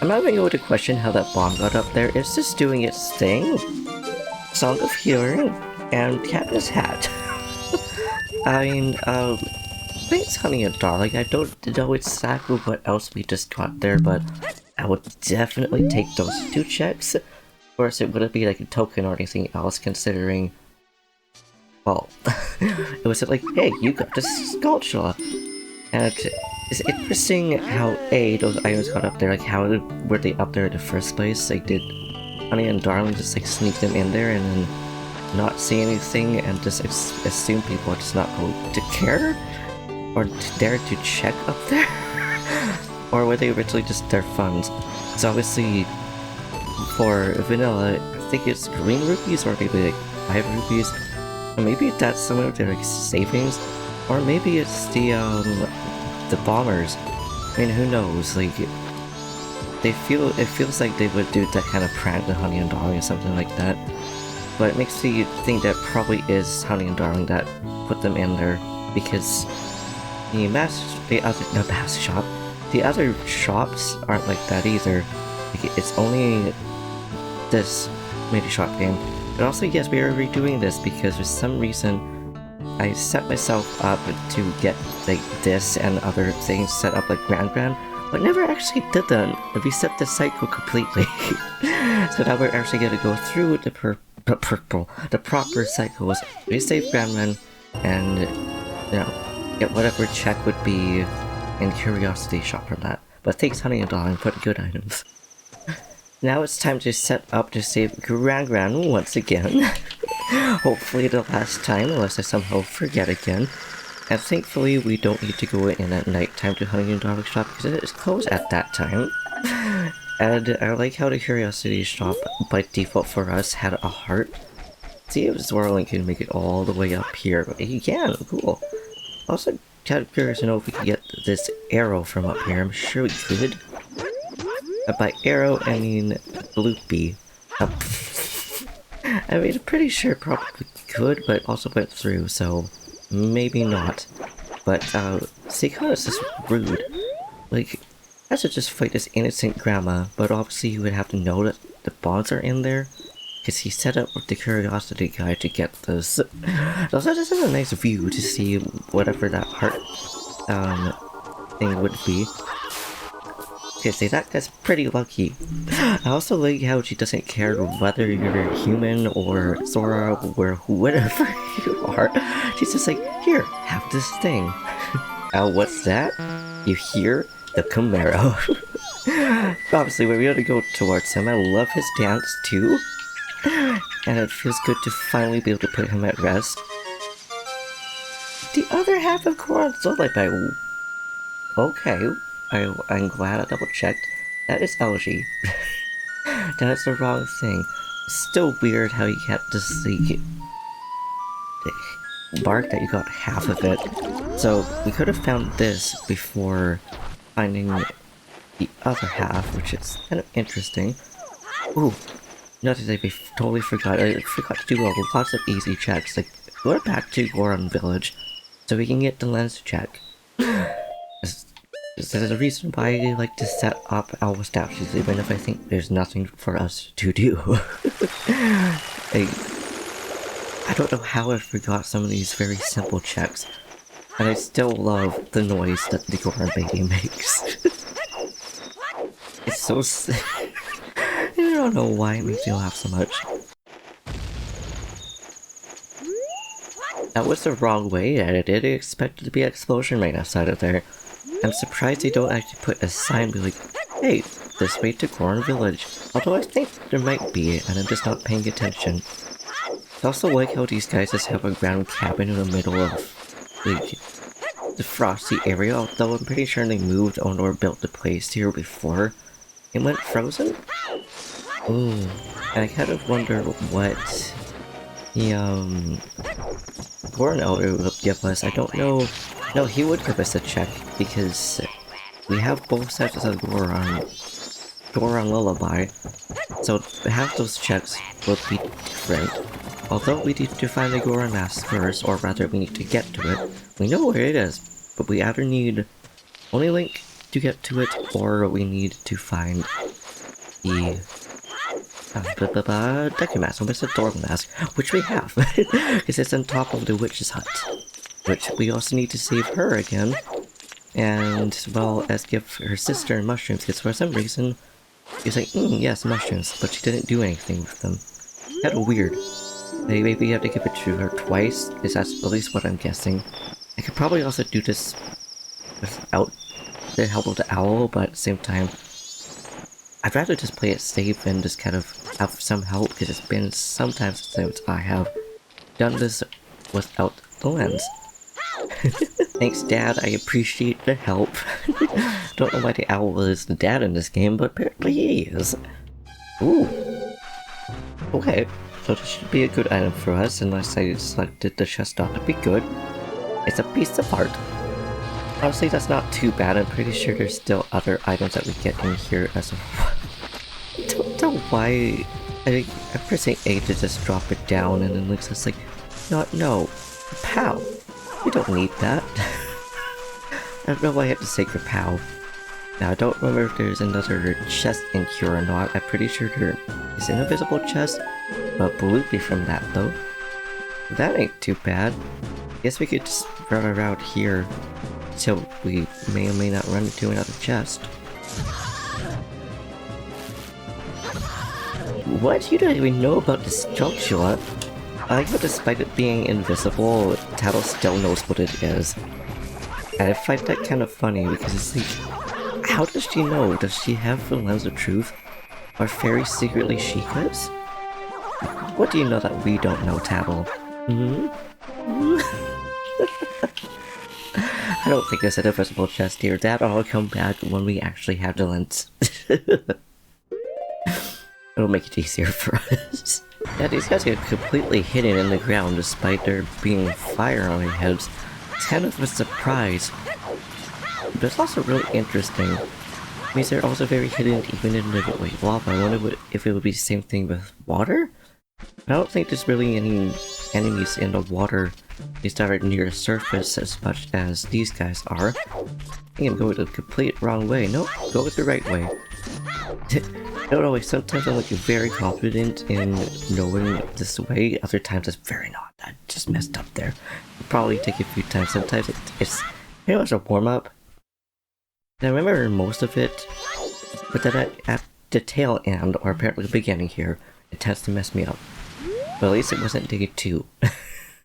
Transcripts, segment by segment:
I'm not even going to question how that bomb got up there. It's just doing its thing. Song of Healing and Katniss Hat. I mean, thanks Honey and Darling. I don't know exactly what else we just got there, but I would definitely take those 2 checks. Of course, it wouldn't be like a token or anything else, considering, well, it was like, hey, you got the skulltula. And it's interesting how, those items got up there, like, how were they up there in the first place? Like, did Honey and Darling just, like, sneak them in there and then not see anything and just assume people are just not going to care? Or dare to check up there? Or were they originally just their funds? So obviously, for vanilla, I think it's green rupees or maybe like 5 rupees. Or maybe that's some of their like, savings. Or maybe it's the bombers. I mean, who knows? Like, it feels like they would do that kind of prank to Honey and Darling or something like that. But it makes me think that probably is Honey and Darling that put them in there, because the other shops aren't like that either. Like, it's only this mini shop game. And also, yes, we are redoing this because for some reason I set myself up to get like this and other things set up like Grand, but never actually did them. We reset the cycle completely. So now we're actually gonna go through the proper cycles. We save Grand and, you know, get whatever check would be in Curiosity Shop from that. But thanks Honey and Darling, put good items. Now it's time to set up to save Grand once again. Hopefully the last time, unless I somehow forget again. And thankfully we don't need to go in at night time to Honey and Darling Shop because it is closed at that time. And I like how the Curiosity Shop by default for us had a heart. See if Swirling can make it all the way up here, but he can, cool. Also, kind of curious to know if we can get this arrow from up here. I'm sure we could. By arrow, I mean bloopy. I mean, I'm pretty sure probably could, but it also went through, so maybe not. But, Seikon is just rude. Like, I should just fight this innocent grandma, but obviously you would have to know that the bonds are in there, because he set up with the Curiosity guy to get this. Also, this is a nice view to see whatever that heart, thing would be. Okay, see, that guy's pretty lucky. I also like how she doesn't care whether you're human or Sora or whatever you are. She's just like, here, have this thing. What's that? You hear? The Camaro. Obviously, we're gonna go towards him. I love his dance too. And it feels good to finally be able to put him at rest. The other half of Gorgonzola by... Okay. I'm glad I double checked. That is LG. That's the wrong thing. It's still weird how you can't just like bark that you got half of it. So we could have found this before finding the other half, which is kind of interesting. Ooh, notice I totally forgot. I forgot to do lots of easy checks. Like, go back to Goron Village so we can get the lens check. There's a reason why I like to set up our statues, even if I think there's nothing for us to do. I don't know how I forgot some of these very simple checks, and I still love the noise that the Goron baby makes. It's so I don't know why it makes me laugh so much. That was the wrong way edited. I expected to be an explosion right outside of there. I'm surprised they don't actually put a sign be like, hey, this way to Goron Village. Although I think there might be, and I'm just not paying attention. I also like how these guys just have a ground cabin in the middle of, like, the frosty area, although I'm pretty sure they moved on or built the place here before it went frozen? Ooh, and I kind of wonder what the, Goron Elder would give us. I don't know. No, he would give us a check, because we have both sets of Goron Lullaby, so half those checks will be different. Although we need to find the Goron Mask first, or rather we need to get to it. We know where it is, but we either need only Link to get to it, or we need to find the Deku mask, almost a door mask, which we have, because it's on top of the witch's hut, which we also need to save her again, and as well as give her sister mushrooms, because for some reason, she's like, yes, mushrooms, but she didn't do anything with them. Kinda weird. Maybe you have to give it to her twice, is that's at least what I'm guessing. I could probably also do this without the help of the owl, but at the same time, I'd rather just play it safe and just kind of have some help, because it's been some time since I have done this without the lens. Thanks, Dad, I appreciate the help. Don't know why the owl is the dad in this game, but apparently he is. Ooh. Okay, so this should be a good item for us, unless I selected the chest off to be good. It's a piece of art. Honestly, that's not too bad. I'm pretty sure there's still other items that we get in here as well. I don't know why I'm pressing A to just drop it down, and then Link's just like, no, POW. You don't need that. I don't know why I have to say your POW. Now, I don't remember if there's another chest in here or not. I'm pretty sure there is an invisible chest, but believe from that though. That ain't too bad. Guess we could just run around here until we may or may not run into another chest. What? You don't even know about this skulltula? I like how despite it being invisible, Tattle still knows what it is. And I find that kind of funny because it's like, how does she know? Does she have the lens of truth? Are fairies secretly Sheikahs? What do you know that we don't know, Tattle? I don't think there's an invisible chest here. That'll all come back when we actually have the lens. It'll make it easier for us. Yeah, these guys get completely hidden in the ground despite there being fire on their heads. It's kind of a surprise. But it's also really interesting. It means they're also very hidden even in the lava. I wonder if it would be the same thing with water? I don't think there's really any enemies in the water, at least that are near the surface as much as these guys are. I think I'm going the complete wrong way. Nope, go with the right way. I don't know, sometimes I'm like very confident in knowing this way, other times it's very not. I just messed up there. It'll probably take a few times. Sometimes it's pretty much a warm-up. And I remember most of it, but then at the tail end, or apparently the beginning here, it tends to mess me up. But at least it wasn't day 2.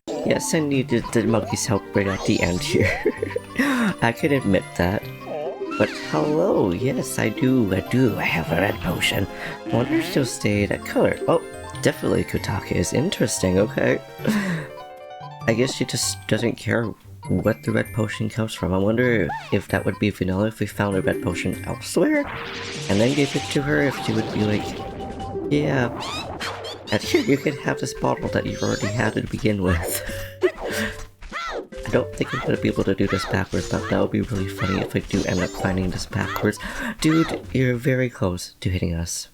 Yes, I needed the monkey's help right at the end here. I can admit that. But hello, yes I do, I have a red potion. I wonder if she'll stay that color. Oh, definitely Kotaka is interesting, okay. I guess she just doesn't care what the red potion comes from. I wonder if that would be vanilla if we found a red potion elsewhere, and then gave it to her, if she would be like, yeah, and here you can have this bottle that you've already had to begin with. I don't think I'm gonna be able to do this backwards, but that would be really funny if I do end up finding this backwards. Dude, you're very close to hitting us.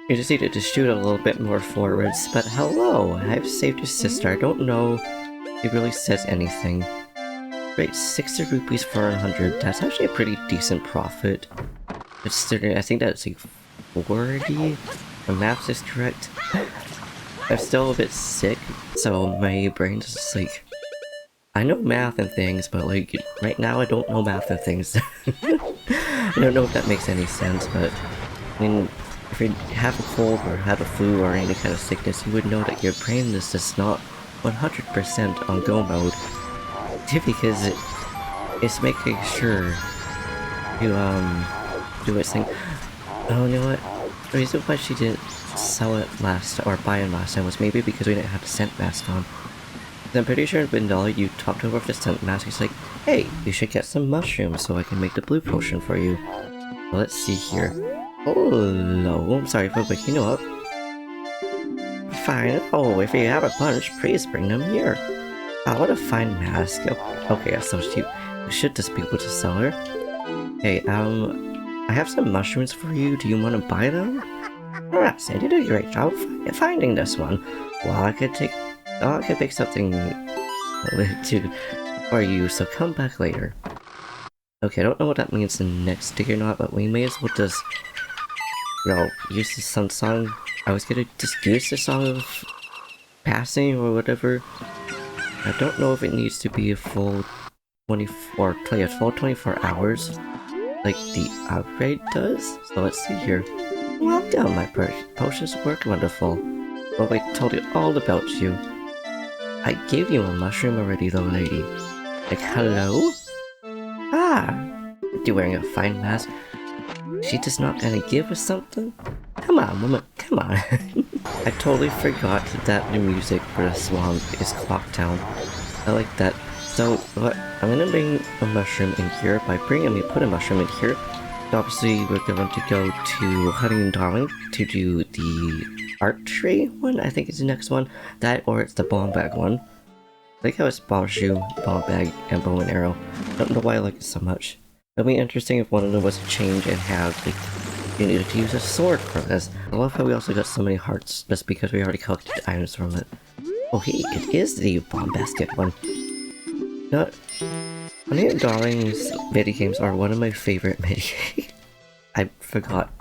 You just needed to shoot a little bit more forwards, but hello, I've saved your sister. I don't know if it really says anything. Right, 60 rupees for 100. That's actually a pretty decent profit. Considering, I think that's like 40, if my math is correct. I'm still a bit sick, so my brain's just like, I know math and things, but like, right now I don't know math and things. I don't know if that makes any sense, but I mean, if you have a cold or have a flu or any kind of sickness, you would know that your brain is just not 100% on go mode. Because it's making sure you, do its thing. Oh, you know what? The reason why she didn't sell it last, or buy it last time was maybe because we didn't have the scent mask on. I'm pretty sure in Vendala you talked to her with the scent mask. He's like, hey, you should get some mushrooms so I can make the blue potion for you. Well, let's see here. Oh, no, I'm sorry for waking you up. Fine. Oh, if you have a bunch, please bring them here. Oh, what a fine mask. Oh, okay, that's so cute. We should just be able to sell her. Hey, I have some mushrooms for you. Do you want to buy them? Alright, Sandy, you did a great job finding this one. Well, I could make something for you, so come back later. Okay, I don't know what that means in next day or not, but we may as well just, you know, use the sun song. I was gonna just use the song of passing or whatever. I don't know if it needs to be a full 24, play a full 24 hours, like the upgrade does. So let's see here. Well done, my potions worked wonderful. Well, I told you all about you. I gave you a mushroom already though, lady. Like, hello? Ah! You're wearing a fine mask. She just not gonna give us something? Come on, woman, come on. I totally forgot that the music for the swamp is Clock Town. I like that. So, what? I'm gonna bring a mushroom in here. By bringing, I mean put a mushroom in here. Obviously, we're going to go to Hunting and Darling to do the archery one. I think it's the next one. That or it's the bomb bag one. I like how it's bomb shoe, bomb bag, and bow and arrow. I don't know why I like it so much. It'll be interesting if one of them was to change and have, like, you needed to use a sword for this. I love how we also got so many hearts just because we already collected items from it. Oh hey, it is the bomb basket one. Not Hunting and Darling's minigames are one of my favorite minigames. I forgot.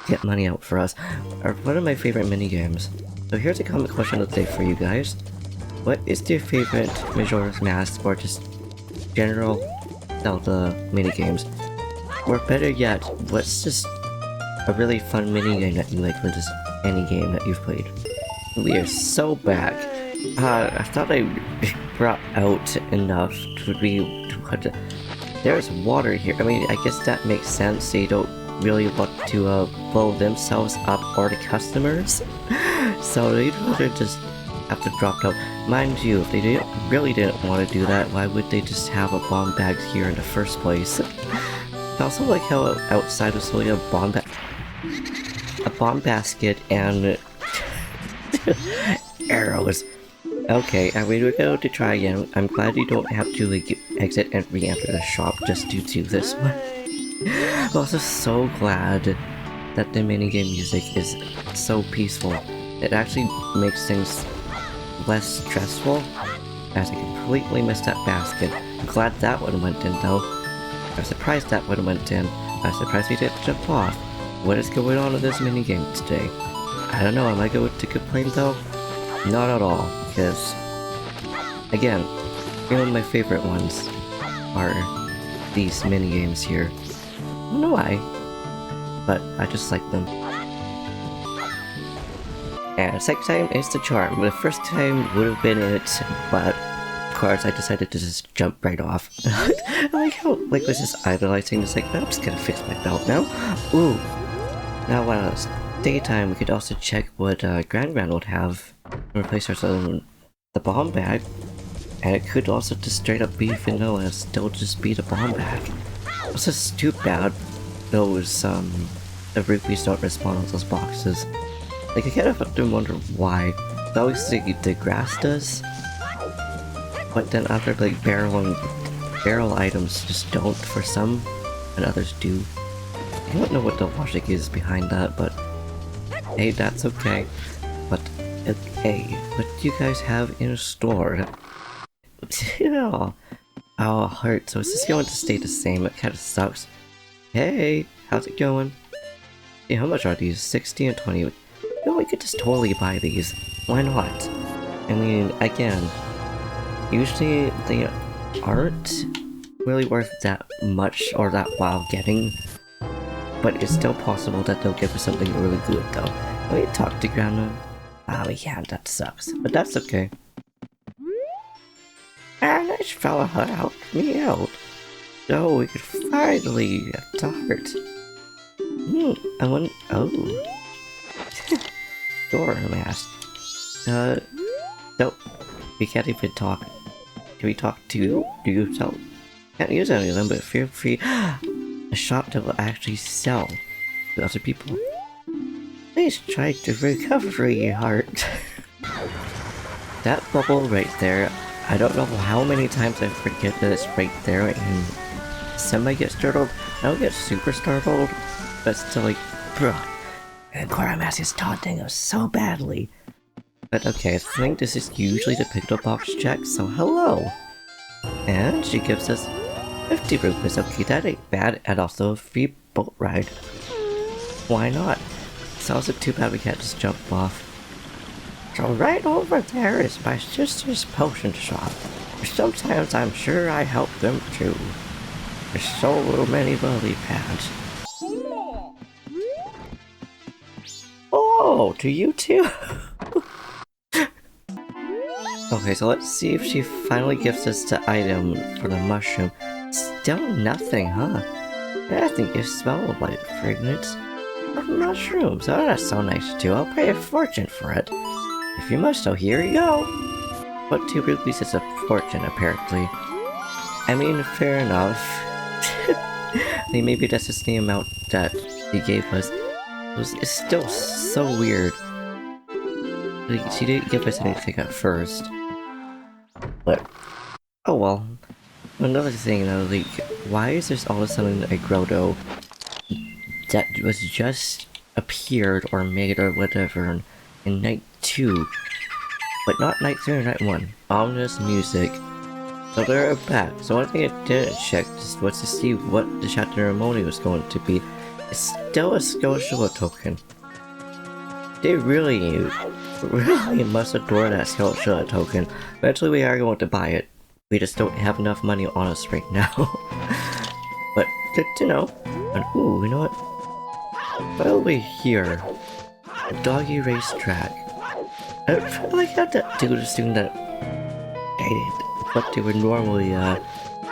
Get money out for us. Are one of my favorite minigames. So here's a comment question of the day for you guys. What is your favorite Majora's Mask or just general Zelda minigames? Or better yet, what's just a really fun minigame that you like for just any game that you've played? We are so back. I thought I brought out enough to be able to... There's water here. I mean, I guess that makes sense. They don't really want to blow themselves up or the customers. So they'd rather just have to drop out. Mind you, if they really didn't want to do that, why would they just have a bomb bag here in the first place? I also like how outside was only a bomb basket and arrows. Okay, are we going to try again? I'm glad you don't have to like exit and re-enter the shop just to do this one. I'm also so glad that the minigame music is so peaceful. It actually makes things less stressful, as I completely missed that basket. I'm glad that one went in though. I'm surprised that one went in. I'm surprised we didn't jump off. What is going on with this minigame today? I don't know, am I going to complain though? Not at all, because, again, one of my favorite ones are these minigames here. I don't know why, but I just like them. And the second time is the charm. The first time would have been it, but of course I decided to just jump right off. I like how, like, was just idolizing, just like, I'm just gonna fix my belt now. Ooh. Now while it's daytime, we could also check what Grand would have to replace ourselves in the bomb bag. And it could also just straight up be vanilla and still just be the bomb bag. It's just too bad those, the rupees don't respond on those boxes. Like, I kind of have to wonder why. Obviously the grass does, but then other, like, barrel items just don't for some, and others do. I don't know what the logic is behind that, but hey, that's okay. But, okay, what do you guys have in store? Oh, heart, so is this going to stay the same? It kinda sucks. Hey, how's it going? Hey, how much are these? 60 and 20. No, we could just totally buy these. Why not? I mean, again, usually they aren't really worth that much or that while getting, but it's still possible that they'll give us something really good though. Can we talk to Grandma? Ah, we can't, that sucks. But that's okay. Ah, nice fella helped me out. So we could finally get the heart. I want... oh. Door mask. Nope. We can't even talk. Can we talk to you? Sell? Can't use any of them, but feel free. A shop that will actually sell to other people. Please try to recover your heart. That bubble right there, I don't know how many times I forget that it's right there and semi get startled. I don't get super startled, but still like, bruh. And Koramask is taunting us so badly. But okay, I think this is usually the picto box check, so hello! And she gives us 50 rupees, okay, that ain't bad, and also a free boat ride. Why not? Sounds like too bad we can't just jump off. So right over there is my sister's potion shop. Sometimes I'm sure I help them too. There's so many lily pads. Oh, to you too? Okay, so let's see if she finally gives us the item for the mushroom. Still nothing, huh? I think you smell like fragrance of mushrooms. Oh, that's so nice too. I'll pay a fortune for it. If you must, so here you go. But 2 rupees is a fortune, apparently. I mean, fair enough. I mean, maybe that's just the amount that he gave us. It's still so weird. Like, she didn't give us anything at first. But, oh well. Another thing though, like, why is there all of a sudden a grotto that was just appeared or made or whatever in Night 2, but not Night 3 or Night 1? Ominous music. So they're back. So one thing I didn't check was to see what the chapter ceremony was going to be. It's still a skulltula token. They really must adore that skulltula token. Eventually we are going to buy it. We just don't have enough money on us right now. But good to know. And ooh, you know what? What over here? A doggy racetrack. I like how that dude is doing that. What they would normally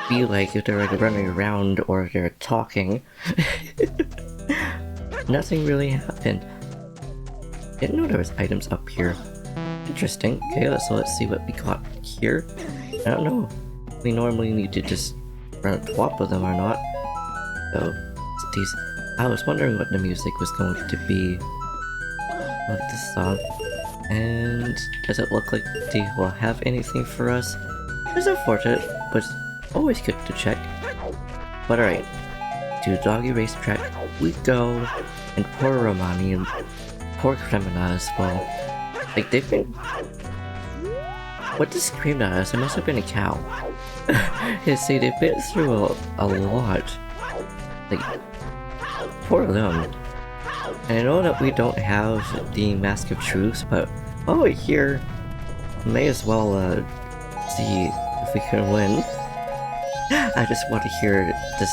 be like if they're like running around or they're talking. Nothing really happened. Didn't know there was items up here. Interesting. Okay, so let's see what we got here. I don't know. We normally need to just run on top of them or not. So, these. I was wondering what the music was going to be. I like this song. And does it look like they will have anything for us? It's unfortunate, but it's always good to check. But alright, to the doggy racetrack we go, and poor Romani and poor Cremina as well. Like, they've been... What just screamed at us? It must have been a cow. Yeah, see, they've been through a lot. Like, poor them. And I know that we don't have the Mask of Truth, but while we're here, may as well see if we can win. I just want to hear the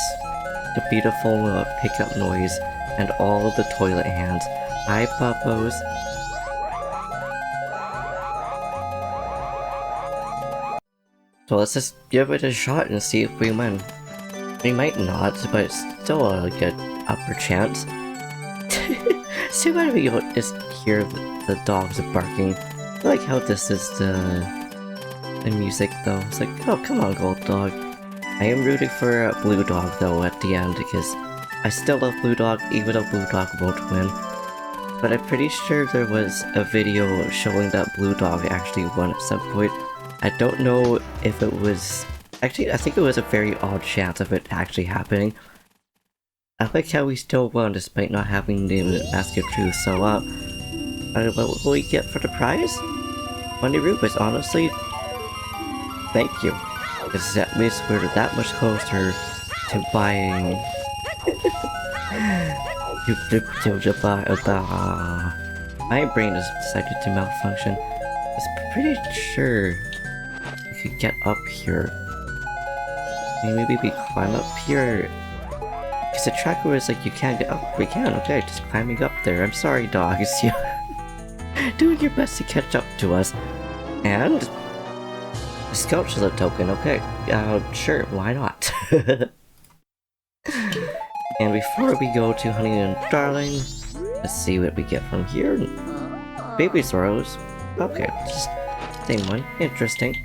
beautiful pickup noise and all of the toilet hands. Hi, puppos. So let's just give it a shot and see if we win. We might not, but it's still a good upper chance. See why we don't just hear the dogs barking. I like how this is the music though. It's like, oh come on, Gold Dog. I am rooting for Blue Dog though at the end because I still love Blue Dog even though Blue Dog won't win. But I'm pretty sure there was a video showing that Blue Dog actually won at some point. I don't know if it was... Actually, I think it was a very odd chance of it actually happening. I like how we still won despite not having the Mask of Truth, so what will we get for the prize? 20 rupees, honestly. Thank you. Because that means we're that much closer to buying... My brain has decided to malfunction. I was pretty sure we could get up here. Maybe we climb up here. Because the tracker was like, you can't get up. We can, okay, just climbing up there. I'm sorry, dogs. You're doing your best to catch up to us. And a skulltula token, okay. Sure, why not? And before we go to Honey and Darling, let's see what we get from here. Baby Soros. Okay, just same one. Interesting.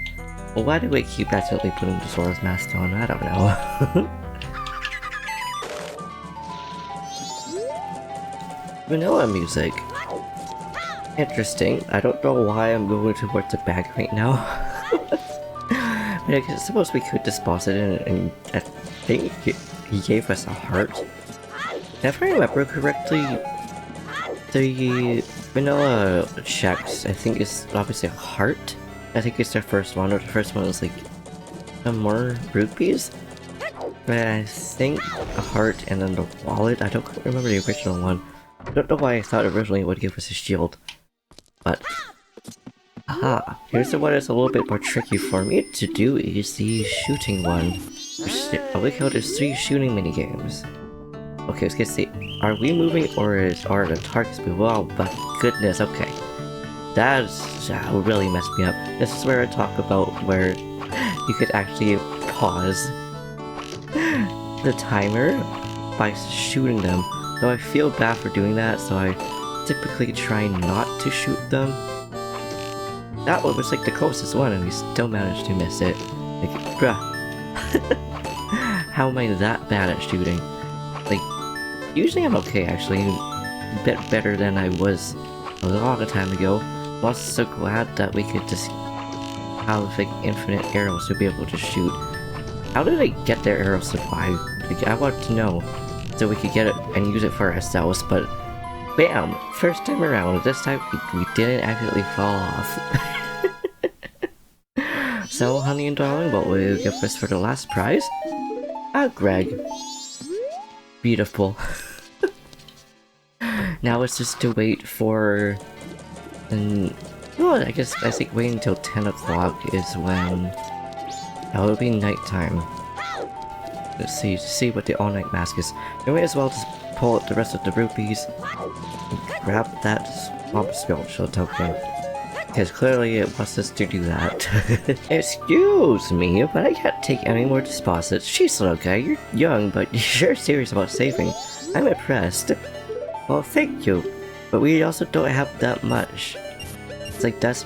Well, why do we keep accidentally putting the Soros mask on? I don't know. Vanilla music. Interesting. I don't know why I'm going towards the bag right now. I suppose we could just boss it in and I think he gave us a heart. If I remember correctly, the vanilla checks, I think is obviously a heart. I think it's their first one, or the first one is like some more rupees. I think a heart and then the wallet. I don't quite remember the original one. I don't know why I thought originally it would give us a shield. But... aha! Here's the one that's a little bit more tricky for me to do is the shooting one. I like how there's 3 shooting minigames. Okay, let's get see. Are we moving or are the targets moving? Oh, but goodness, okay. That really messed me up. This is where I talk about where you could actually pause the timer by shooting them. Though I feel bad for doing that, so I typically try not to shoot them. That one was like the closest one and we still managed to miss it. Like, bruh. How am I that bad at shooting? Like, usually I'm okay actually. A bit better than I was a long time ago. I'm also so glad that we could just have like infinite arrows to be able to shoot. How did they get their arrows to survive? Like, I want to know. So we could get it and use it for ourselves, but bam! First time around, this time we didn't accidentally fall off. So, honey and darling, what will you give us for the last prize? Ah, Greg. Beautiful. Now it's just to wait for... well, I think waiting until 10 o'clock is when... that will be nighttime. Let's see what the all-night mask is. We may as well just pull out the rest of the rupees and grab that swamp skulltula token. Because clearly it wants us to do that. Excuse me, but I can't take any more deposits. Jeez, little guy, you're young, but you're serious about saving. I'm impressed. Well, thank you, but we also don't have that much. It's like that's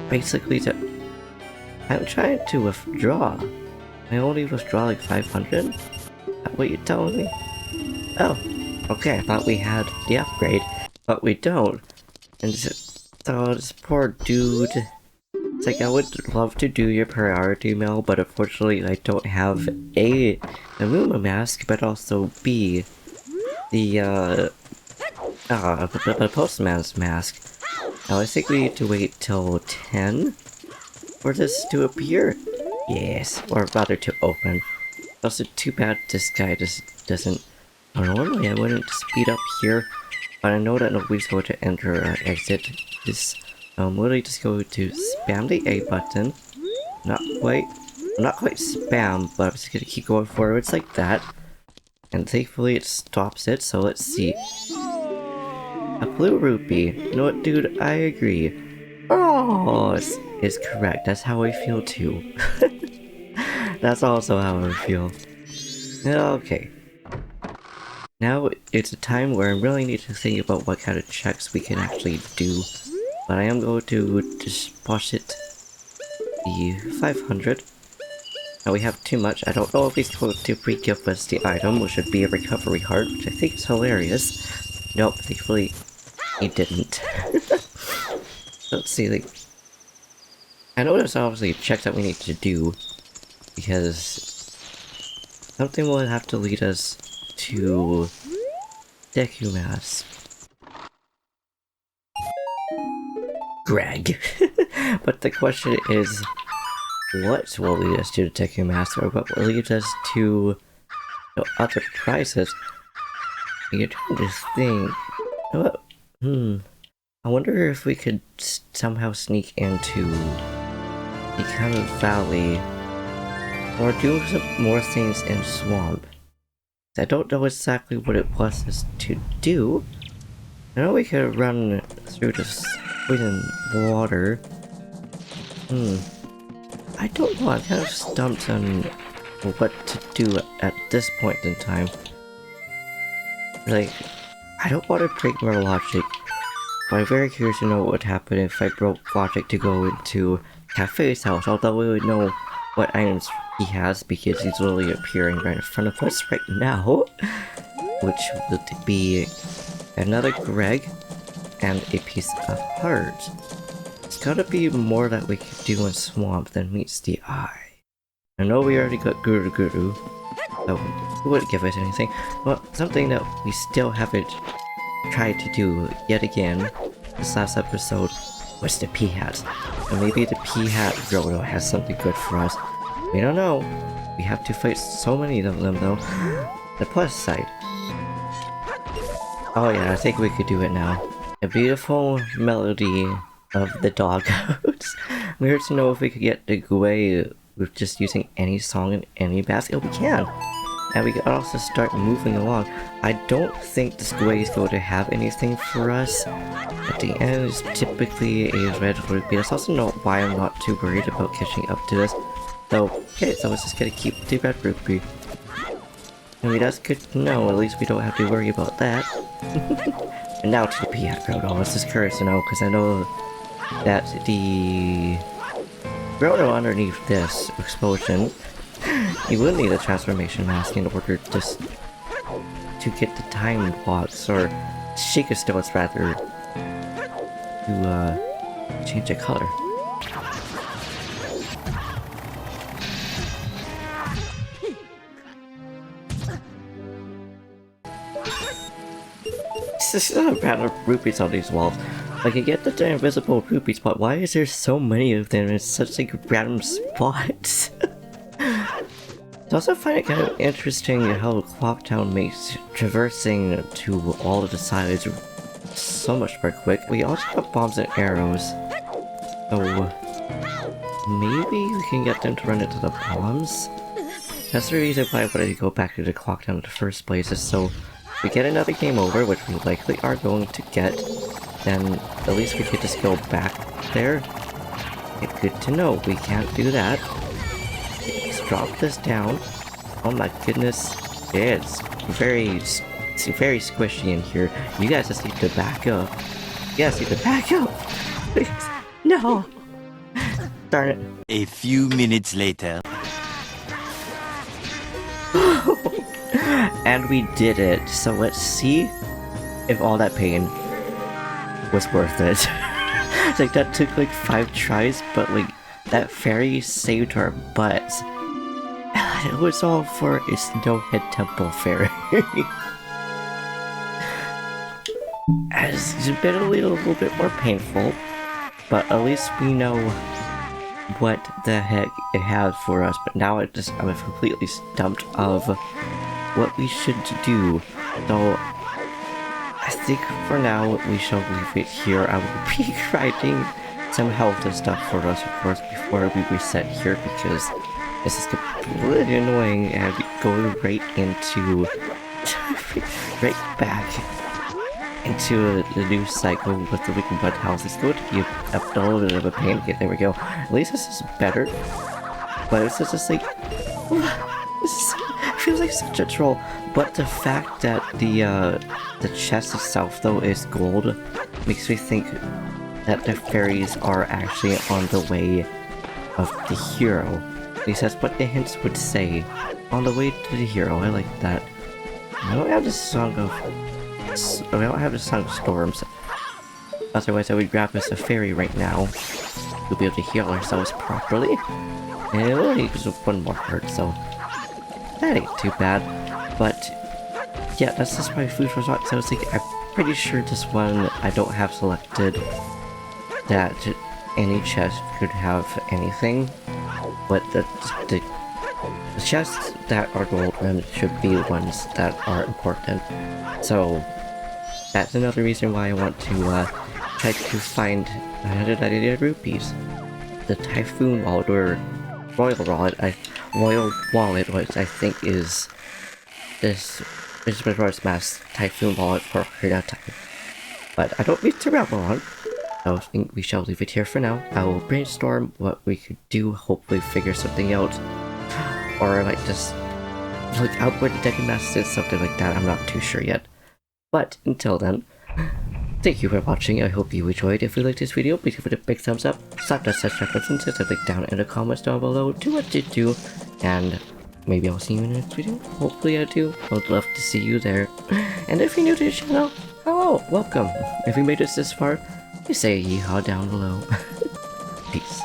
basically the... I'm trying to withdraw. I only withdraw like 500? What you telling me? Oh, okay, I thought we had the upgrade, but we don't. And so this poor dude... it's like I would love to do your priority mail, but unfortunately I don't have A, the Muma mask, but also B, the postman's mask. Now I think we need to wait till 10 for this to appear. Yes, or rather to open. Also too bad this guy just doesn't... normally I wouldn't speed up here, but I know that nobody's going to enter or exit this. I'm literally just going to spam the A button. Not quite spam, but I'm just gonna keep going forwards like that. And thankfully it stops it, so let's see. A blue rupee. You know what, dude? I agree. Oh, it's correct. That's how I feel too. That's also how I feel. Okay. Now it's a time where I really need to think about what kind of checks we can actually do. But I am going to deposit the 500. Now we have too much. I don't know if he's going to re-give us the item, which would be a recovery heart, which I think is hilarious. Nope, thankfully he didn't. Let's see, like... I know there's obviously a check that we need to do, because something will have to lead us to Deku-mask. Greg. But the question is, what will lead us to the Deku-mask, or what will lead us to other prizes? You're trying to think. What? I wonder if we could somehow sneak into the kind of valley, or do some more things in Swamp. I don't know exactly what it wants us to do. I know we could run through this poison water. I don't know, I'm kind of stumped on what to do at this point in time. Like, I don't want to break more logic, but I'm very curious to know what would happen if I broke logic to go into Cafe's house, although we would know what items he has because he's literally appearing right in front of us right now. Which would be another Greg and a piece of heart. It's gotta be more that we could do in Swamp than meets the eye. I know we already got Guru Guru, so we wouldn't give it anything. Well, something that we still haven't tried to do yet again this last episode was the P-Hat. And maybe the P-Hat Roto has something good for us. We don't know. We have to fight so many of them though. The plus side. Oh yeah, I think we could do it now. A beautiful melody of the Doggos. We heard to know if we could get the Gui with just using any song in any basket. Oh, we can! And we can also start moving along. I don't think this Gui is going to have anything for us. At the end, it's typically a red rupee. That's also not why I'm not too worried about catching up to this. So, okay, so it's just gonna keep the red rupee. I mean, that's good to know. At least we don't have to worry about that. And now to the Piat Road. Oh, it's just curious to know, because I know that the road underneath this explosion, you will need a transformation mask in order just to get the time box, or Sheikah stones rather, to change the color. There's a lot of rupees on these walls. Like, I get that they're invisible rupees, but why is there so many of them in such like random spots? I also find it kind of interesting how Clock Town makes traversing to all of the sides so much more quick. We also have bombs and arrows, so maybe we can get them to run into the bombs? That's the reason why I wanted to go back to the Clock Town in the first place, is so we get another game over, which we likely are going to get, then at least we could just go back there. It's good to know, we can't do that. Let's drop this down. Oh my goodness, it's very squishy in here. You guys just need to back up. You guys need to back up. Please. No. Darn it. A few minutes later. And we did it, so let's see if all that pain was worth it. It's like, that took like 5 tries, but like, that fairy saved our butts. And it was all for a Snowhead Temple fairy. It's been a little bit more painful, but at least we know what the heck it has for us. But now I'm completely stumped of what we should do. So I think for now we shall leave it here. I will be grinding some health and stuff for us, of course, before we reset here, because this is completely annoying and going right into right back into the new cycle with the weakened blood health. It's going to be a little bit of a pain. Okay, there we go. At least this is better. But it's just like, it feels like such a troll. But the fact that the chest itself though is gold makes me think that the fairies are actually on the way of the hero. At least that's what the hints would say. On the way to the hero. I like that. I don't have the song of storms. Otherwise I would grab us a fairy right now to be able to heal ourselves properly. And it only gives us 1 more heart, so that ain't too bad. But yeah, that's just my food for thought. So I was like, I'm pretty sure this one I don't have selected that any chest could have anything, but the chests that are golden should be the ones that are important. So that's another reason why I want to try to find 198 rupees. The Typhoon Wallet, or Royal Wallet, which I think is this Majora's Mask Typhoon Wallet for her now time. But I don't need to ramble on. I think we shall leave it here for now. I will brainstorm what we could do, hopefully figure something out. Or I might just look outward the Deck Master, something like that. I'm not too sure yet. But until then, thank you for watching. I hope you enjoyed. If you liked this video, please give it a big thumbs up. Slap that subscribe button, set the link down in the comments down below to what to do. And maybe I'll see you in the next video. Hopefully I do. I would love to see you there. And if you're new to the channel, hello, welcome. If you made it this far, please say yeehaw down below. Peace.